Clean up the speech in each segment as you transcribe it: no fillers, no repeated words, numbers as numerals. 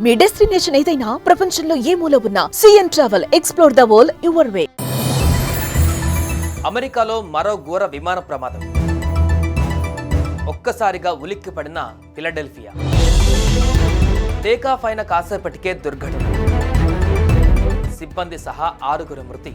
మీ destination ఏదైనా ప్రపంచంలో ఏ మూల ఉన్నా CN travel explore the world your way. అమెరికాలో మరో ఘోర విమాన ప్రమాదం. ఒక్కసారిగా ఉలిక్కిపడిన ఫిలడెల్ఫియా. టేకాఫ్ అయిన కాసేపటికే దుర్ఘటన. సిబ్బంది సహా 6 మృతి.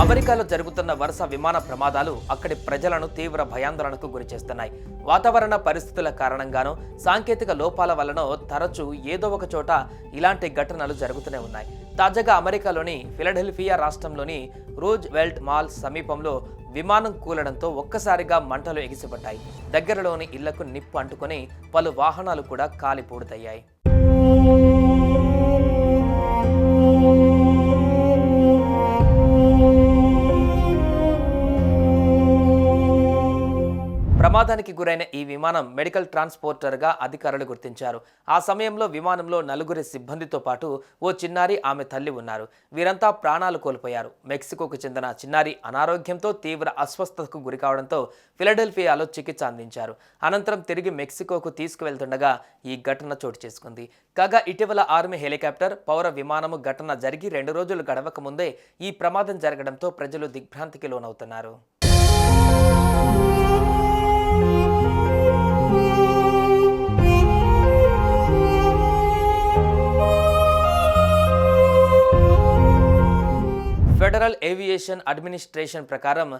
అమెరికాలో జరుగుతున్న వరుస విమాన ప్రమాదాలు అక్కడి ప్రజలను తీవ్ర భయాందోళనకు గురిచేస్తున్నాయి. వాతావరణ పరిస్థితుల కారణంగానో సాంకేతిక లోపాల వల్లనో తరచూ ఏదో ఒక చోట ఇలాంటి ఘటనలు జరుగుతూనే ఉన్నాయి. తాజాగా అమెరికాలోని ఫిలడెల్ఫియా రాష్ట్రంలోని రూజ్ వెల్ట్ మాల్ సమీపంలో విమానం కూలడంతో ఒక్కసారిగా మంటలు ఎగిసిపడ్డాయి. దగ్గరలోని ఇళ్లకు నిప్పు అంటుకొని పలు వాహనాలు కూడా కాలిపూడుతయ్యాయి. ప్రమాదానికి గురైన ఈ విమానం మెడికల్ ట్రాన్స్పోర్టర్గా అధికారులు గుర్తించారు. ఆ సమయంలో విమానంలో 4 సిబ్బందితో పాటు ఓ చిన్నారి, ఆమె తల్లి ఉన్నారు. వీరంతా ప్రాణాలు కోల్పోయారు. మెక్సికోకు చెందిన చిన్నారి అనారోగ్యంతో తీవ్ర అస్వస్థతకు గురికావడంతో ఫిలడెల్ఫియాలో చికిత్స అందించారు. అనంతరం తిరిగి మెక్సికోకు తీసుకువెళ్తుండగా ఈ ఘటన చోటు చేసుకుంది. కాగా ఇటీవల ఆర్మీ హెలికాప్టర్, పౌర విమానము ఘటన జరిగి 2 రోజులు గడవక ముందే ఈ ప్రమాదం జరగడంతో ప్రజలు దిగ్భ్రాంతికి లోనవుతున్నారు. ఫెడరల్ ఏవియేషన్ అడ్మినిస్ట్రేషన్ ప్రకారం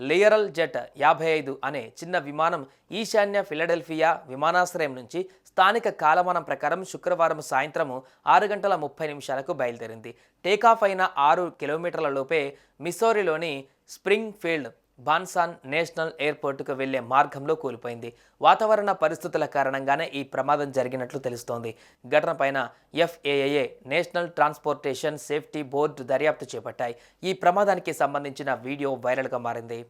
లేయరల్ జెట్ 55 అనే చిన్న విమానం ఈశాన్య ఫిలడెల్ఫియా విమానాశ్రయం నుంచి స్థానిక కాలమానం ప్రకారం శుక్రవారం సాయంత్రం 6:30 బయలుదేరింది. టేకాఫ్ అయిన 6 కిలోమీటర్ల లోపే మిస్సౌరీలోని స్ప్రింగ్ ఫీల్డ్ బాన్సాన్ నేషనల్ ఎయిర్పోర్టుకు వెళ్లే మార్గంలో కూలిపోయింది. వాతావరణ పరిస్థితుల కారణంగానే ఈ ప్రమాదం జరిగినట్లు తెలుస్తోంది. ఘటనపైన FAA national transportation safety board దర్యాప్తు చేపట్టాయి. ఈ ప్రమాదానికి సంబంధించిన వీడియో వైరల్గా మారింది.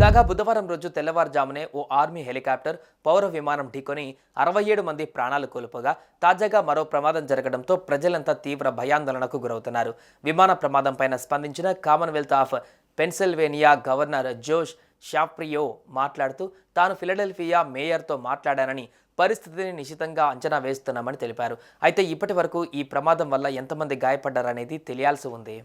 కాగా బుధవారం రోజు తెల్లవారుజామునే ఓ ఆర్మీ హెలికాప్టర్, పౌర విమానం ఢీకొని 67 మంది ప్రాణాలు కోల్పోగా తాజాగా మరో ప్రమాదం జరగడంతో ప్రజలంతా తీవ్ర భయాందోళనకు గురవుతున్నారు. విమాన ప్రమాదంపైన స్పందించిన కామన్వెల్త్ ఆఫ్ పెన్సిల్వేనియా గవర్నర్ జోష్ షాప్రియో మాట్లాడుతూ తాను ఫిలడెల్ఫియా మేయర్తో మాట్లాడానని, పరిస్థితిని నిశితంగా అంచనా వేస్తున్నామని తెలిపారు. అయితే ఇప్పటి వరకు ఈ ప్రమాదం వల్ల ఎంతమంది గాయపడ్డారనేది తెలియాల్సి ఉంది.